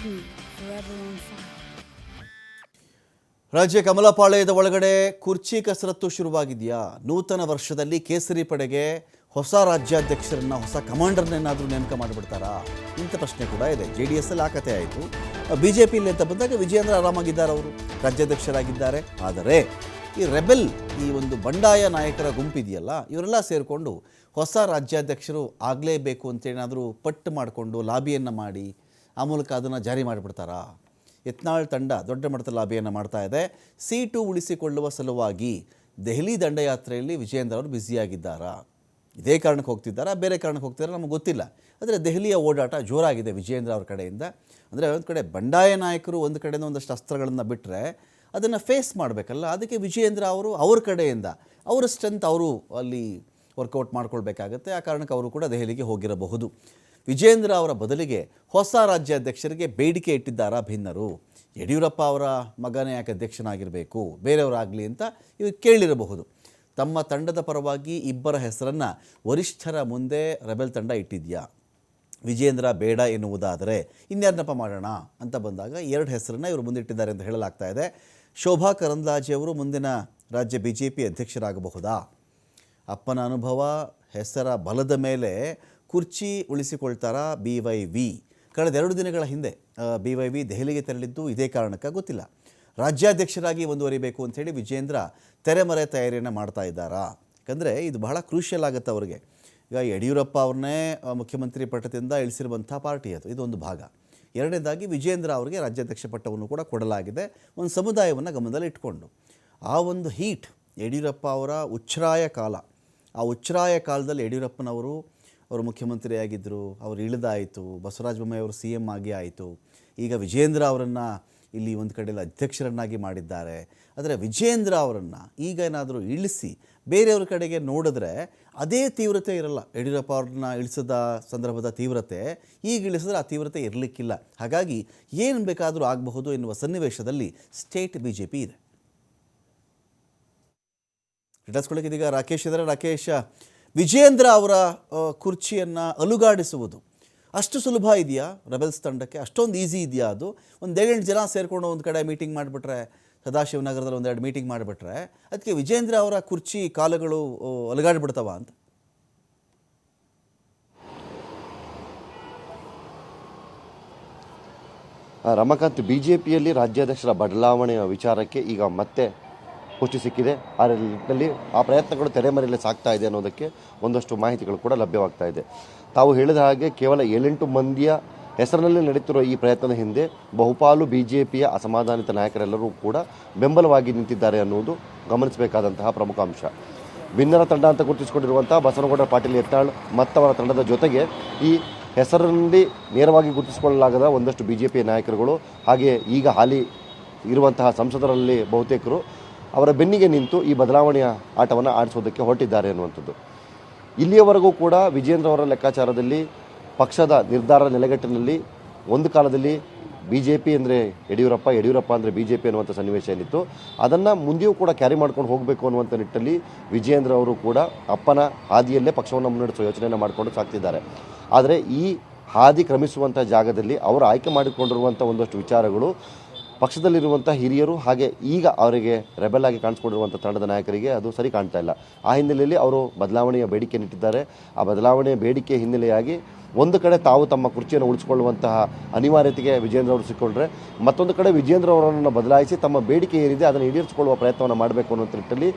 Sudden, forever on fire. ರಾಜ್ಯ ಕಮಲಪಾಳ್ಯದ ಒಳಗಡೆ ಕುರ್ಚಿ ಕಸರತ್ತು ಶುರುವಾಗಿದೆಯಾ? ನೂತನ ವರ್ಷದಲ್ಲಿ ಕೇಸರಿ ಪಡೆಗೆ ಹೊಸ ರಾಜ್ಯಾಧ್ಯಕ್ಷರನ್ನ, ಹೊಸ ಕಮಾಂಡರ್ನೇನಾದರೂ ನೇಮಕ ಮಾಡಿಬಿಡ್ತಾರಾ? ಇಂಥ ಪ್ರಶ್ನೆ ಕೂಡ ಇದೆ. JDS ಅಲ್ಲಿ ಆ ಕಥೆ ಆಯಿತು. BJPಯಲ್ಲಿ ಅಂತ ಬಂದಾಗ ವಿಜಯೇಂದ್ರ ಆರಾಮಾಗಿದ್ದಾರೆ, ಅವರು ರಾಜ್ಯಾಧ್ಯಕ್ಷರಾಗಿದ್ದಾರೆ. ಆದರೆ ಈ ರೆಬೆಲ್, ಈ ಒಂದು ಬಂಡಾಯ ನಾಯಕರ ಗುಂಪಿದೆಯಲ್ಲ, ಇವರೆಲ್ಲ ಸೇರಿಕೊಂಡು ಹೊಸ ರಾಜ್ಯಾಧ್ಯಕ್ಷರು ಆಗಲೇಬೇಕು ಅಂತೇನಾದರೂ ಪಟ್ಟು ಮಾಡಿಕೊಂಡು ಲಾಬಿಯನ್ನು ಮಾಡಿ ಆ ಮೂಲಕ ಅದನ್ನು ಜಾರಿ ಮಾಡಿಬಿಡ್ತಾರಾ? ಯತ್ನಾಳ್ ತಂಡ ದೊಡ್ಡ ಮಟ್ಟದ ಲಾಬಿಯನ್ನು ಮಾಡ್ತಾ ಇದೆ. ಸೀಟು ಉಳಿಸಿಕೊಳ್ಳುವ ಸಲುವಾಗಿ ದೆಹಲಿ ದಂಡಯಾತ್ರೆಯಲ್ಲಿ ವಿಜಯೇಂದ್ರ ಅವರು ಬ್ಯುಸಿಯಾಗಿದ್ದಾರಾ? ಇದೇ ಕಾರಣಕ್ಕೆ ಹೋಗ್ತಿದ್ದಾರಾ, ಬೇರೆ ಕಾರಣಕ್ಕೆ ಹೋಗ್ತಿದ್ದಾರಾ ನಮಗೆ ಗೊತ್ತಿಲ್ಲ. ಆದರೆ ದೆಹಲಿಯ ಓಡಾಟ ಜೋರಾಗಿದೆ ವಿಜಯೇಂದ್ರ ಅವ್ರ ಕಡೆಯಿಂದ. ಅಂದರೆ ಒಂದು ಕಡೆ ಬಂಡಾಯ ನಾಯಕರು ಒಂದು ಕಡೆಯಿಂದ ಒಂದಷ್ಟು ಅಸ್ತ್ರಗಳನ್ನು ಬಿಟ್ಟರೆ ಅದನ್ನು ಫೇಸ್ ಮಾಡಬೇಕಲ್ಲ, ಅದಕ್ಕೆ ವಿಜಯೇಂದ್ರ ಅವರು ಅವ್ರ ಕಡೆಯಿಂದ ಅವರ ಸ್ಟ್ರೆಂತ್ ಅವರು ಅಲ್ಲಿ ವರ್ಕೌಟ್ ಮಾಡ್ಕೊಳ್ಬೇಕಾಗತ್ತೆ. ಆ ಕಾರಣಕ್ಕೆ ಅವರು ಕೂಡ ದೆಹಲಿಗೆ ಹೋಗಿರಬಹುದು. ವಿಜಯೇಂದ್ರ ಅವರ ಬದಲಿಗೆ ಹೊಸ ರಾಜ್ಯಾಧ್ಯಕ್ಷರಿಗೆ ಬೇಡಿಕೆ ಇಟ್ಟಿದ್ದಾರಾ ಭಿನ್ನರು? ಯಡಿಯೂರಪ್ಪ ಅವರ ಮಗನೇ ಯಾಕೆ ಅಧ್ಯಕ್ಷನಾಗಿರಬೇಕು, ಬೇರೆಯವರಾಗಲಿ ಅಂತ ಇವು ಕೇಳಿರಬಹುದು. ತಮ್ಮ ತಂಡದ ಪರವಾಗಿ ಇಬ್ಬರ ಹೆಸರನ್ನು ವರಿಷ್ಠರ ಮುಂದೆ ರೆಬೆಲ್ ತಂಡ ಇಟ್ಟಿದೆಯಾ? ವಿಜಯೇಂದ್ರ ಬೇಡ ಎನ್ನುವುದಾದರೆ ಇನ್ಯಾರನ್ನಪ್ಪ ಮಾಡೋಣ ಅಂತ ಬಂದಾಗ ಎರಡು ಹೆಸರನ್ನು ಇವರು ಮುಂದಿಟ್ಟಿದ್ದಾರೆ ಅಂತ ಹೇಳಲಾಗ್ತಾ ಇದೆ. ಶೋಭಾ ಕರಂದ್ಲಾಜೆ ಅವರು ಮುಂದಿನ ರಾಜ್ಯ BJP ಅಧ್ಯಕ್ಷರಾಗಬಹುದಾ? ಅಪ್ಪನ ಅನುಭವ, ಹೆಸರ ಬಲದ ಮೇಲೆ ಕುರ್ಚಿ ಉಳಿಸಿಕೊಳ್ತಾರಾ BYV? ಕಳೆದ 2 ದಿನಗಳ ಹಿಂದೆ BYV ದೆಹಲಿಗೆ ತೆರಳಿದ್ದು ಇದೇ ಕಾರಣಕ್ಕೆ ಗೊತ್ತಿಲ್ಲ. ರಾಜ್ಯಾಧ್ಯಕ್ಷರಾಗಿ ಮುಂದುವರಿಬೇಕು ಅಂಥೇಳಿ ವಿಜಯೇಂದ್ರ ತೆರೆಮರೆ ತಯಾರಿಯನ್ನು ಮಾಡ್ತಾ ಇದ್ದಾರಾ? ಯಾಕಂದರೆ ಇದು ಬಹಳ ಕ್ರೂಷಿಯಲ್ ಆಗುತ್ತೆ ಅವರಿಗೆ. ಈಗ ಯಡಿಯೂರಪ್ಪ ಅವ್ರನ್ನೇ ಮುಖ್ಯಮಂತ್ರಿ ಪಟ್ಟದಿಂದ ಇಳಿಸಿರುವಂಥ ಪಾರ್ಟಿ ಅದು, ಇದೊಂದು ಭಾಗ. ಎರಡನೇದಾಗಿ ವಿಜಯೇಂದ್ರ ಅವರಿಗೆ ರಾಜ್ಯಾಧ್ಯಕ್ಷ ಪಟ್ಟವನ್ನು ಕೂಡ ಕೊಡಲಾಗಿದೆ, ಒಂದು ಸಮುದಾಯವನ್ನು ಗಮನದಲ್ಲಿ ಇಟ್ಕೊಂಡು. ಆ ಒಂದು ಹೀಟ್, ಯಡಿಯೂರಪ್ಪ ಅವರ ಉಚ್ಛ್ರಾಯ ಕಾಲ, ಆ ಉಚ್ಛ್ರಾಯ ಕಾಲದಲ್ಲಿ ಯಡಿಯೂರಪ್ಪನವರು ಅವರು ಮುಖ್ಯಮಂತ್ರಿಯಾಗಿದ್ದರು, ಅವರು ಇಳಿದಾಯಿತು, ಬಸವರಾಜ ಬೊಮ್ಮಾಯಿ ಅವರು CM ಆಗಿ ಆಯಿತು. ಈಗ ವಿಜಯೇಂದ್ರ ಅವರನ್ನು ಇಲ್ಲಿ ಒಂದು ಕಡೆಯಲ್ಲಿ ಅಧ್ಯಕ್ಷರನ್ನಾಗಿ ಮಾಡಿದ್ದಾರೆ. ಆದರೆ ವಿಜಯೇಂದ್ರ ಅವರನ್ನು ಈಗ ಏನಾದರೂ ಇಳಿಸಿ ಬೇರೆಯವ್ರ ಕಡೆಗೆ ನೋಡಿದ್ರೆ ಅದೇ ತೀವ್ರತೆ ಇರಲ್ಲ. ಯಡಿಯೂರಪ್ಪ ಅವ್ರನ್ನ ಇಳಿಸಿದ ಸಂದರ್ಭದ ತೀವ್ರತೆ ಈಗ ಇಳಿಸಿದ್ರೆ ಆ ತೀವ್ರತೆ ಇರಲಿಕ್ಕಿಲ್ಲ. ಹಾಗಾಗಿ ಏನು ಬೇಕಾದರೂ ಆಗಬಹುದು ಎನ್ನುವ ಸನ್ನಿವೇಶದಲ್ಲಿ ಸ್ಟೇಟ್ BJP ಇದೆ. ರಿಟರ್ಸ್ಕೊಳ್ಳೋಕೆ ಇದೀಗ ರಾಕೇಶ್ ಇದ್ದಾರೆ. ರಾಕೇಶ್, ವಿಜಯೇಂದ್ರ ಅವರ ಕುರ್ಚಿಯನ್ನು ಅಲುಗಾಡಿಸುವುದು ಅಷ್ಟು ಸುಲಭ ಇದೆಯಾ ರೆಬೆಲ್ಸ್ ತಂಡಕ್ಕೆ? ಅಷ್ಟೊಂದು ಈಸಿ ಇದೆಯಾ ಅದು? ಒಂದು 7-8 ಜನ ಸೇರಿಕೊಂಡು ಒಂದು ಕಡೆ ಮೀಟಿಂಗ್ ಮಾಡಿಬಿಟ್ರೆ, ಸದಾಶಿವನಗರದಲ್ಲಿ 1-2 ಮೀಟಿಂಗ್ ಮಾಡಿಬಿಟ್ರೆ ಅದಕ್ಕೆ ವಿಜಯೇಂದ್ರ ಅವರ ಕುರ್ಚಿ ಕಾಲುಗಳು ಅಲುಗಾಡ್ಬಿಡ್ತವ ಅಂತ? ರಮಾಕಾಂತ್, BJPಯಲ್ಲಿ ರಾಜ್ಯಾಧ್ಯಕ್ಷರ ಬದಲಾವಣೆಯ ವಿಚಾರಕ್ಕೆ ಈಗ ಮತ್ತೆ ಪುಷ್ಟಿ ಸಿಕ್ಕಿದೆ. ಆ ನಿಟ್ಟಿನಲ್ಲಿ ಆ ಪ್ರಯತ್ನಗಳು ತೆರೆಮರೆಯಲ್ಲಿ ಸಾಗ್ತಾ ಇದೆ ಅನ್ನೋದಕ್ಕೆ ಒಂದಷ್ಟು ಮಾಹಿತಿಗಳು ಕೂಡ ಲಭ್ಯವಾಗ್ತಾ ಇದೆ. ತಾವು ಹೇಳಿದ ಹಾಗೆ ಕೇವಲ 7-8 ಮಂದಿಯ ಹೆಸರಿನಲ್ಲಿ ನಡೀತಿರುವ ಈ ಪ್ರಯತ್ನದ ಹಿಂದೆ ಬಹುಪಾಲು BJPಯ ಅಸಮಾಧಾನಿತ ನಾಯಕರೆಲ್ಲರೂ ಕೂಡ ಬೆಂಬಲವಾಗಿ ನಿಂತಿದ್ದಾರೆ ಅನ್ನುವುದು ಗಮನಿಸಬೇಕಾದಂತಹ ಪ್ರಮುಖ ಅಂಶ. ಭಿನ್ನರ ತಂಡ ಅಂತ ಗುರುತಿಸಿಕೊಂಡಿರುವಂತಹ ಬಸವನಗೌಡ ಪಾಟೀಲ್ ಯತ್ನಾಳ್ ಮತ್ತವರ ತಂಡದ ಜೊತೆಗೆ ಈ ಹೆಸರಿನಲ್ಲಿ ನೇರವಾಗಿ ಗುರುತಿಸಿಕೊಳ್ಳಲಾಗದ ಒಂದಷ್ಟು BJP ನಾಯಕರುಗಳು, ಹಾಗೆ ಈಗ ಹಾಲಿ ಇರುವಂತಹ ಸಂಸದರಲ್ಲಿ ಬಹುತೇಕರು ಅವರ ಬೆನ್ನಿಗೆ ನಿಂತು ಈ ಬದಲಾವಣೆಯ ಆಟವನ್ನು ಆಡಿಸೋದಕ್ಕೆ ಹೊರಟಿದ್ದಾರೆ ಅನ್ನುವಂಥದ್ದು. ಇಲ್ಲಿಯವರೆಗೂ ಕೂಡ ವಿಜಯೇಂದ್ರ ಅವರ ಲೆಕ್ಕಾಚಾರದಲ್ಲಿ ಪಕ್ಷದ ನಿರ್ಧಾರ ನೆಲೆಗಟ್ಟಿನಲ್ಲಿ ಒಂದು ಕಾಲದಲ್ಲಿ BJP ಅಂದರೆ ಯಡಿಯೂರಪ್ಪ, ಯಡಿಯೂರಪ್ಪ ಅಂದರೆ BJP ಅನ್ನುವಂಥ ಸನ್ನಿವೇಶ ಏನಿತ್ತು, ಅದನ್ನು ಮುಂದೆಯೂ ಕೂಡ ಕ್ಯಾರಿ ಮಾಡ್ಕೊಂಡು ಹೋಗಬೇಕು ಅನ್ನುವಂಥ ನಿಟ್ಟಲ್ಲಿ ವಿಜಯೇಂದ್ರ ಅವರು ಕೂಡ ಅಪ್ಪನ ಹಾದಿಯಲ್ಲೇ ಪಕ್ಷವನ್ನು ಮುನ್ನಡೆಸುವ ಯೋಚನೆಯನ್ನು ಮಾಡಿಕೊಂಡು ಸಾಗ್ತಿದ್ದಾರೆ. ಆದರೆ ಈ ಹಾದಿ ಕ್ರಮಿಸುವಂಥ ಜಾಗದಲ್ಲಿ ಅವರು ಆಯ್ಕೆ ಮಾಡಿಕೊಂಡಿರುವಂಥ ಒಂದಷ್ಟು ವಿಚಾರಗಳು ಪಕ್ಷದಲ್ಲಿರುವಂಥ ಹಿರಿಯರು ಹಾಗೆ ಈಗ ಅವರಿಗೆ ರೆಬೆಲ್ ಆಗಿ ಕಾಣಿಸ್ಕೊಂಡಿರುವಂಥ ತಂಡದ ನಾಯಕರಿಗೆ ಅದು ಸರಿ ಕಾಣ್ತಾ ಇಲ್ಲ. ಆ ಹಿನ್ನೆಲೆಯಲ್ಲಿ ಅವರು ಬದಲಾವಣೆಯ ಬೇಡಿಕೆ ಇಟ್ಟಿದ್ದಾರೆ. ಆ ಬದಲಾವಣೆಯ ಬೇಡಿಕೆ ಹಿನ್ನೆಲೆಯಾಗಿ ಒಂದು ಕಡೆ ತಾವು ತಮ್ಮ ಕುರ್ಚಿಯನ್ನು ಉಳಿಸಿಕೊಳ್ಳುವಂತಹ ಅನಿವಾರ್ಯತೆಗೆ ವಿಜಯೇಂದ್ರ ಅವರು ಸಿಕ್ಕೊಂಡ್ರೆ, ಮತ್ತೊಂದು ಕಡೆ ವಿಜಯೇಂದ್ರ ಅವರನ್ನು ಬದಲಾಯಿಸಿ ತಮ್ಮ ಬೇಡಿಕೆ ಏನಿದೆ ಅದನ್ನು ಈಡೇರಿಸಿಕೊಳ್ಳುವ ಪ್ರಯತ್ನವನ್ನು ಮಾಡಬೇಕು ಅನ್ನೋ ನಿಟ್ಟಿನಲ್ಲಿ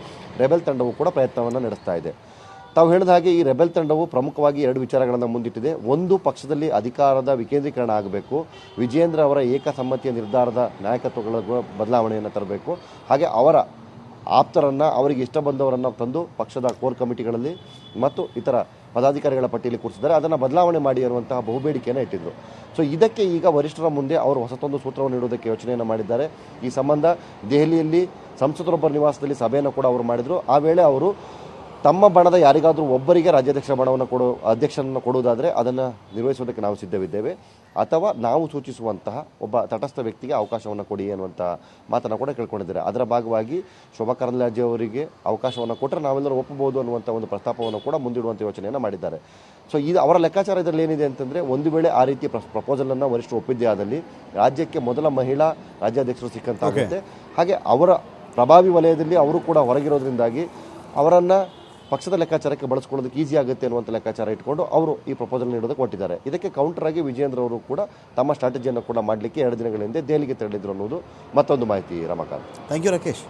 ರೆಬೆಲ್ ತಂಡವು ಕೂಡ ಪ್ರಯತ್ನವನ್ನು ನಡೆಸ್ತಾ ಇದೆ. ತಾವು ಹೇಳಿದ ಹಾಗೆ ಈ ರೆಬೆಲ್ ತಂಡವು ಪ್ರಮುಖವಾಗಿ 2 ವಿಚಾರಗಳನ್ನು ಮುಂದಿಟ್ಟಿದೆ. ಒಂದು, ಪಕ್ಷದಲ್ಲಿ ಅಧಿಕಾರದ ವಿಕೇಂದ್ರೀಕರಣ ಆಗಬೇಕು, ವಿಜಯೇಂದ್ರ ಅವರ ಏಕಸಮ್ಮತಿಯ ನಿರ್ಧಾರದ ನಾಯಕತ್ವಗಳ ಬದಲಾವಣೆಯನ್ನು ತರಬೇಕು, ಹಾಗೆ ಅವರ ಆಪ್ತರನ್ನು, ಅವರಿಗೆ ಇಷ್ಟ ಬಂದವರನ್ನು ತಂದು ಪಕ್ಷದ ಕೋರ್ ಕಮಿಟಿಗಳಲ್ಲಿ ಮತ್ತು ಇತರ ಪದಾಧಿಕಾರಿಗಳ ಪಟ್ಟಿಯಲ್ಲಿ ಕೂರಿಸಿದ್ದಾರೆ. ಅದನ್ನು ಬದಲಾವಣೆ ಮಾಡಿ ಅನ್ನುವಂತಹ ಬಹುಬೇಡಿಕೆಯನ್ನು ಇಟ್ಟಿದ್ದರು. ಸೊ ಇದಕ್ಕೆ ಈಗ ವರಿಷ್ಠರ ಮುಂದೆ ಅವರು ಹೊಸತೊಂದು ಸೂತ್ರವನ್ನು ನೀಡುವುದಕ್ಕೆ ಯೋಚನೆಯನ್ನು ಮಾಡಿದ್ದಾರೆ. ಈ ಸಂಬಂಧ ದೆಹಲಿಯಲ್ಲಿ ಸಂಸದರೊಬ್ಬರ ನಿವಾಸದಲ್ಲಿ ಸಭೆಯನ್ನು ಕೂಡ ಅವರು ಮಾಡಿದರು. ಆ ವೇಳೆ ಅವರು ತಮ್ಮ ಬಣದ ಯಾರಿಗಾದರೂ ಒಬ್ಬರಿಗೆ ರಾಜ್ಯಾಧ್ಯಕ್ಷ ಬಣವನ್ನು ಅಧ್ಯಕ್ಷರನ್ನು ಕೊಡುವುದಾದರೆ ಅದನ್ನು ನಿರ್ವಹಿಸುವುದಕ್ಕೆ ನಾವು ಸಿದ್ಧವಿದ್ದೇವೆ, ಅಥವಾ ನಾವು ಸೂಚಿಸುವಂತಹ ಒಬ್ಬ ತಟಸ್ಥ ವ್ಯಕ್ತಿಗೆ ಅವಕಾಶವನ್ನು ಕೊಡಿ ಅನ್ನುವಂಥ ಮಾತನ್ನು ಕೂಡ ಕೇಳ್ಕೊಂಡಿದ್ದಾರೆ. ಅದರ ಭಾಗವಾಗಿ ಶೋಭಾ ಕರಂದ್ಲಾಜೆ ಅವರಿಗೆ ಅವಕಾಶವನ್ನು ಕೊಟ್ಟರೆ ನಾವೆಲ್ಲರೂ ಒಪ್ಪಬಹುದು ಅನ್ನುವಂಥ ಒಂದು ಪ್ರಸ್ತಾಪವನ್ನು ಕೂಡ ಮುಂದಿಡುವಂಥ ಯೋಚನೆಯನ್ನು ಮಾಡಿದ್ದಾರೆ. ಸೊ ಇದು ಅವರ ಲೆಕ್ಕಾಚಾರ ಇದರಲ್ಲಿ ಏನಿದೆ ಅಂತಂದರೆ, ಒಂದು ವೇಳೆ ಆ ರೀತಿ ಪ್ರಪೋಸಲನ್ನು ವರಿಷ್ಠರು ಒಪ್ಪಿದ್ದೇ ಆದಲ್ಲಿ ರಾಜ್ಯಕ್ಕೆ ಮೊದಲ ಮಹಿಳಾ ರಾಜ್ಯಾಧ್ಯಕ್ಷರು ಸಿಕ್ಕಂತಾಗುತ್ತೆ. ಹಾಗೆ ಅವರ ಪ್ರಭಾವಿ ವಲಯದಲ್ಲಿ ಅವರು ಕೂಡ ಹೊರಗಿರೋದ್ರಿಂದಾಗಿ ಅವರನ್ನು ಪಕ್ಷದ ಲೆಕ್ಕಾಚಾರಕ್ಕೆ ಬಳಸ್ಕೊಳ್ಳೋದಕ್ಕೆ ಈಸಿ ಆಗುತ್ತೆ ಅನ್ನುವಂಥ ಲೆಕ್ಕಾಚಾರ ಇಟ್ಕೊಂಡು ಅವರು ಈ ಪ್ರಪೋಸಲ್ ನೀಡೋದಕ್ಕೆ ಕೊಟ್ಟಿದ್ದಾರೆ. ಇದಕ್ಕೆ ಕೌಂಟರ್ ಆಗಿ ವಿಜೇಂದ್ರ ಅವರು ಕೂಡ ತಮ್ಮ ಸ್ಟ್ರಾಟಜಿಯನ್ನು ಕೂಡ ಮಾಡಲಿಕ್ಕೆ 2 ದಿನಗಳ ಹಿಂದೆ ದೆಹಲಿಗೆ ತೆರಳಿದ್ರು ಅನ್ನೋದು ಮತ್ತೊಂದು ಮಾಹಿತಿ. Ramakant, thank you Rakesh.